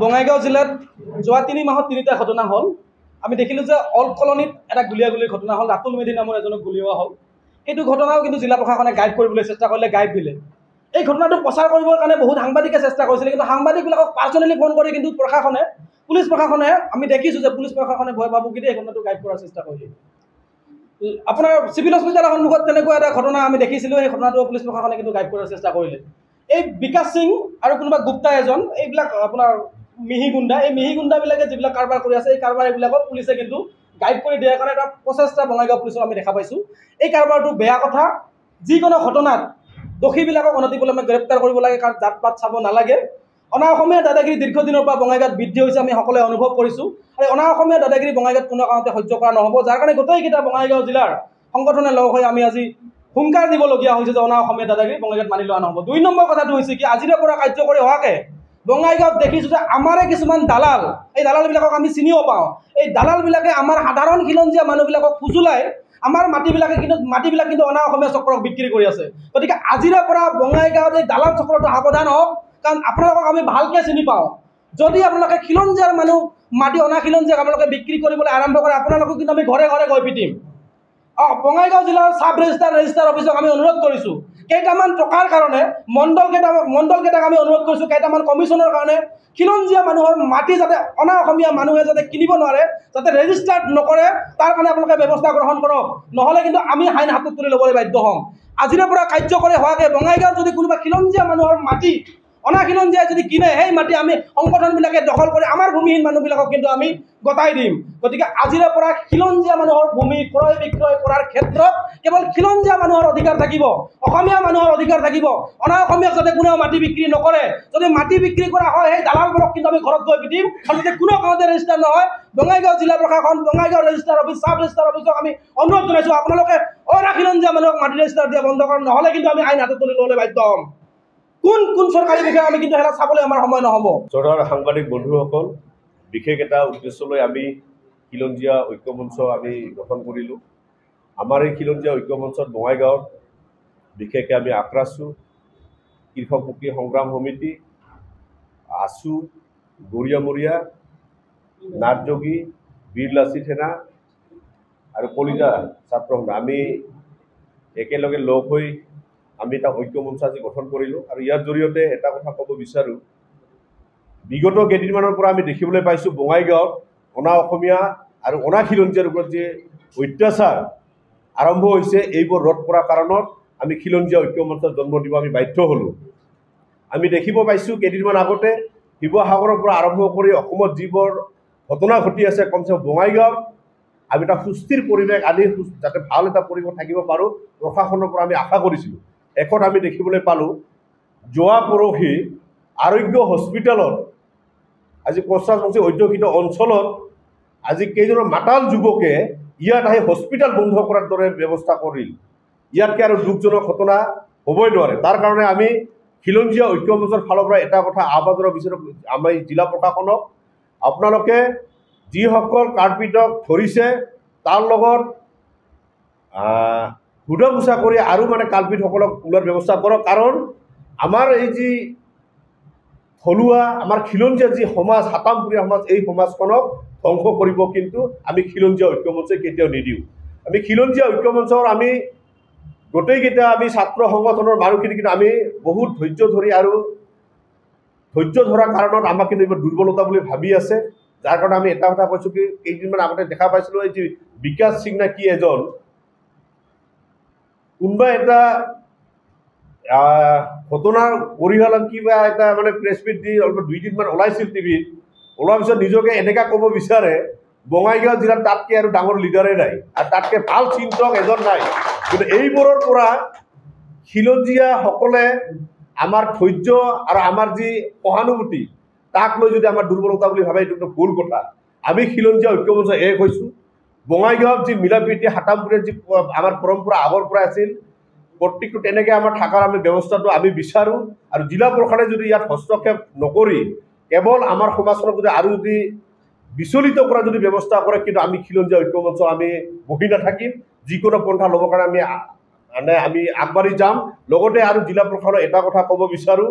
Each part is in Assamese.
বঙাইগাঁও জিলাত যোৱা ৩ মাহত ৩টা ঘটনা হ'ল। আমি দেখিলোঁ যে অল্ড কলনীত এটা গুলীয়াগুলিৰ ঘটনা হ'ল, ৰাতুল মেধি নামৰ এজনক গুলীওৱা হ'ল। সেইটো ঘটনাও কিন্তু জিলা প্ৰশাসনে গাইড কৰিবলৈ চেষ্টা কৰিলে, গাইড দিলে। এই ঘটনাটো প্ৰচাৰ কৰিবৰ কাৰণে বহুত সাংবাদিকে চেষ্টা কৰিছিলে, কিন্তু সাংবাদিকবিলাকক পাৰ্চনেলি ফোন কৰি কিন্তু পুলিচ প্ৰশাসনে আমি দেখিছোঁ যে পুলিচ প্ৰশাসনে ভয় ভাবুকি এই ঘটনাটো গাইড কৰাৰ চেষ্টা কৰিলে। আপোনাৰ চিভিল হস্পিটেলৰ সন্মুখত তেনেকুৱা এটা ঘটনা আমি দেখিছিলোঁ, সেই ঘটনাটো পুলিচ প্ৰশাসনে কিন্তু গাইড কৰাৰ চেষ্টা কৰিলে। এই বিকাশ সিং আৰু কোনোবা গুপ্তা এজন, এইবিলাক আপোনাৰ মিহি গুণ্ডা, এই মিহি গুণ্ডাবিলাকে যিবিলাক কাৰবাৰ কৰি আছে, এই কাৰবাৰ এইবিলাকক পুলিচে কিন্তু গাইড কৰি দিয়াৰ কাৰণে এটা প্ৰচেষ্টা বঙাইগাঁও পুলিচৰ আমি দেখা পাইছোঁ। এই কাৰবাৰটো বেয়া কথা। যিকোনো ঘটনাত দোষীবিলাকক অনতিপলমে গ্ৰেপ্তাৰ কৰিব লাগে, কাৰণ জাত পাত চাব নালাগে। অনা অসমীয়া দাদাগিৰি দীৰ্ঘদিনৰ পৰা বঙাইগাঁৱত বৃদ্ধি হৈছে, আমি সকলোৱে অনুভৱ কৰিছোঁ। আৰু অনা অসমীয়া দাদাগিৰি বঙাইগাঁৱত কোনো কাৰণতে সহ্য কৰা নহ'ব, যাৰ কাৰণে গোটেইকেইটা বঙাইগাঁও জিলাৰ সংগঠনে লগ হৈ আমি আজি হুংকাৰ দিবলগীয়া হৈছে যে অনা অসমীয়া দাদাগিৰি বঙাইগাঁৱত মানি লোৱা নহ'ব। 2 নম্বৰ কথাটো হৈছে কি, আজিৰে পৰা কাৰ্যকৰী হোৱাকে বঙাইগাঁৱত দেখিছোঁ যে আমাৰে কিছুমান দালাল, এই দালালবিলাকক আমি চিনিও পাওঁ। এই দালালবিলাকে আমাৰ সাধাৰণ খিলঞ্জীয়া মানুহবিলাকক ফুচুলাই আমাৰ মাটিবিলাক কিন্তু অনা অসমীয়া চক্ৰক বিক্ৰী কৰি আছে। গতিকে আজিৰে পৰা বঙাইগাঁৱত এই দালাল চক্ৰটো সাৱধান হওক, কাৰণ আপোনালোকক আমি ভালকৈ চিনি পাওঁ। যদি আপোনালোকে খিলঞ্জীয়াৰ মানুহ মাটি অনা খিলঞ্জীয়াক আপোনালোকে বিক্ৰী কৰিবলৈ আৰম্ভ কৰে, আপোনালোকক কিন্তু আমি ঘৰে ঘৰে গৈ পিটিম। বঙাইগাঁও জিলাৰ চাব ৰেজিষ্টাৰ অফিচক আমি অনুৰোধ কৰিছোঁ, কেইটামান টকাৰ কাৰণে মণ্ডলকেইটাক আমি অনুৰোধ কৰিছোঁ, কেইটামান কমিশ্যনৰ কাৰণে খিলঞ্জীয়া মানুহৰ মাটি যাতে অনা অসমীয়া মানুহে যাতে কিনিব নোৱাৰে, যাতে ৰেজিষ্টাৰ্ড নকৰে, তাৰ কাৰণে আপোনালোকে ব্যৱস্থা গ্ৰহণ কৰক। নহ'লে কিন্তু আমি আইন হাতত তুলি ল'বলৈ বাধ্য হ'ম। আজিৰে পৰা কাৰ্যকৰী হোৱাকৈ বঙাইগাঁৱত যদি কোনোবা খিলঞ্জীয়া মানুহৰ মাটি অনা খিলঞ্জীয়াই যদি কিনে, সেই মাটি আমি সংগঠনবিলাকে দখল কৰি আমাৰ ভূমিহীন মানুহবিলাকক কিন্তু আমি গতাই দিম। গতিকে আজিৰে পৰা খিলঞ্জীয়া মানুহৰ ভূমি ক্ৰয় বিক্ৰয় কৰাৰ ক্ষেত্ৰত কেৱল খিলঞ্জীয়া মানুহৰ অধিকাৰ থাকিব, অসমীয়া মানুহৰ অধিকাৰ থাকিব। অনা অসমীয়াক যাতে কোনেও মাটি বিক্ৰী নকৰে। যদি মাটি বিক্ৰী কৰা হয়, সেই দালালবোৰক কিন্তু আমি ঘৰত গৈ পিটিম। আৰু যদি কোনো কাৰণতে ৰেজিষ্টাৰ নহয়, বঙাইগাঁও জিলা প্ৰশাসন, বঙাইগাঁও ৰেজিষ্টাৰ অফিচ, চাব ৰেজিষ্টাৰ অফিচক আমি অনুৰোধ জনাইছোঁ, আপোনালোকে অনা খিলঞ্জীয়া মানুহক মাটি ৰেজিষ্টাৰ দিয়া বন্ধ কৰক, নহ'লে কিন্তু আমি আইন হাতত তুলি ল'বলৈ বাধ্য হ'ম। কোন চৰকাৰী বিষয়ে আমি কিন্তু সেয়া চাবলৈ আমাৰ সময় নহ'ব। চৰকাৰ সাংবাদিক বন্ধুসকল, বিশেষ এটা উদ্দেশ্য লৈ আমি খিলঞ্জীয়া ঐক্যমঞ্চ আমি গঠন কৰিলোঁ। আমাৰ এই খিলঞ্জীয়া ঐক্যমঞ্চত বঙাইগাঁৱত বিশেষকৈ আমি আক্ৰাছু, কৃষক মুক্তি সংগ্ৰাম সমিতি, আছু, গৰিয়ামৰীয়া, নাটযোগী, বীৰ লাচিত সেনা আৰু কলিতা ছাত্ৰ সংঘ, আমি একেলগে লগ হৈ আমি এটা ঐক্যমঞ্চ আজি গঠন কৰিলোঁ। আৰু ইয়াৰ জৰিয়তে এটা কথা ক'ব বিচাৰোঁ, বিগত কেইদিনমানৰ পৰা আমি দেখিবলৈ পাইছোঁ বঙাইগাঁৱত অনা অসমীয়া আৰু অনা খিলঞ্জীয়াৰ ওপৰত যে অত্যাচাৰ আৰম্ভ হৈছে, এইবোৰ ৰোধ কৰাৰ কাৰণত আমি খিলঞ্জীয়া ঐক্যমঞ্চৰ জন্ম দিব আমি বাধ্য হ'লোঁ। আমি দেখিব পাইছোঁ কেইদিনমান আগতে শিৱসাগৰৰ পৰা আৰম্ভ কৰি অসমত যিবোৰ ঘটনা ঘটি আছে, কমচে কম বঙাইগাঁৱত আমি এটা সুস্থিৰ পৰিৱেশ আনি যাতে ভাল এটা পৰিৱেশ থাকিব পাৰোঁ, প্ৰশাসনৰ পৰা আমি আশা কৰিছিলোঁ। শেষত আমি দেখিবলৈ পালোঁ যোৱা পৰহি আৰোগ্য হস্পিটেলত, আজি কচাৰবংশী অধ্যুষিত অঞ্চলত আজি কেইজনৰ মাতাল যুৱকে ইয়াত আহি হস্পিটেল বন্ধ কৰাৰ দৰে ব্যৱস্থা কৰিল। ইয়াতকৈ আৰু দুখজনক ঘটনা হ'বই নোৱাৰে। তাৰ কাৰণে আমি খিলঞ্জীয়া ঐক্যমঞ্চৰ ফালৰ পৰা এটা কথা আহ্বান জনাব বিচাৰোঁ আমি জিলা প্ৰশাসনক, আপোনালোকে যিসকল কাৰ্পিটক ধৰিছে তাৰ লগত সোধা পোছা কৰি আৰু কাল্পিতসকলক ওলোৱাৰ ব্যৱস্থা কৰক। কাৰণ আমাৰ এই যি থলুৱা আমাৰ খিলঞ্জীয়া যি সমাজ, হাতামপুৰীয়া সমাজ, এই সমাজখনক ধ্বংস কৰিব কিন্তু আমি খিলঞ্জীয়া ঐক্যমঞ্চই কেতিয়াও নিদিওঁ। আমি খিলঞ্জীয়া ঐক্যমঞ্চৰ আমি গোটেইকেইটা আমি ছাত্ৰ সংগঠনৰ মানুহখিনি কিন্তু আমি বহুত ধৈৰ্য ধৰি আৰু ধৈৰ্য ধৰাৰ কাৰণত আমাক কিন্তু এইবোৰ দুৰ্বলতা বুলি ভাবি আছে। যাৰ কাৰণে আমি এটা কথা কৈছোঁ কি, কেইদিনমান আগতে দেখা পাইছিলোঁ এই যি বিকাশ সিং নে কি এজন, কোনোবা এটা ঘটনাৰ পৰিয়ালত কিবা এটা প্ৰেছ মিট দি 2 দিনমান ওলাইছিল টিভিত, ওলোৱাৰ পিছত নিজকে এনেকুৱা ক'ব বিচাৰে বঙাইগাঁও জিলাত তাতকৈ আৰু ডাঙৰ লিডাৰেই নাই আৰু তাতকৈ ভাল চিন্তক এজন নাই। কিন্তু এইবোৰৰ পৰা খিলঞ্জীয়াসকলে আমাৰ ধৈৰ্য আৰু আমাৰ যি সহানুভূতি তাক লৈ যদি আমাৰ দুৰ্বলতা বুলি ভাবে, এইটো ভুল কথা। আমি খিলঞ্জীয়া ঐক্যমঞ্চ এক হৈছোঁ। বঙাইগাঁৱত যি মিলা প্ৰীতি হাতামপুৰীয়া যি আমাৰ পৰম্পৰা আগৰ পৰা আছিল, প্ৰত্যেকটো তেনেকৈ আমাৰ থকাৰ আমি ব্যৱস্থাটো আমি বিচাৰোঁ। আৰু জিলা প্ৰশাসনে যদি ইয়াত হস্তক্ষেপ নকৰি কেৱল আমাৰ সমাজখনক যদি আৰু যদি বিচলিত কৰা যদি ব্যৱস্থা কৰে, কিন্তু আমি খিলঞ্জীয়া ঐক্যমঞ্চ আমি বহি নাথাকিম। যিকোনো পন্থা ল'বৰ কাৰণে আমি আগবাঢ়ি যাম। লগতে আৰু জিলা প্ৰশাসনক এটা কথা ক'ব বিচাৰোঁ,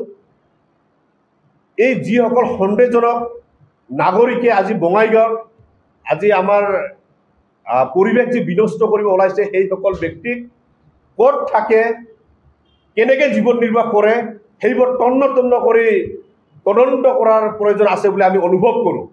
এই যিসকল সন্দেহজনক নাগৰিকে আজি বঙাইগাঁৱত আজি আমাৰ পৰিৱেশ যি বিনষ্ট কৰিব ওলাইছে সেইসকল ব্যক্তিক ক'ত থাকে কেনেকৈ জীৱন নিৰ্বাহ কৰে সেইবোৰ তন্ন তন্ন কৰি তদন্ত কৰাৰ প্ৰয়োজন আছে বুলি আমি অনুভৱ কৰোঁ।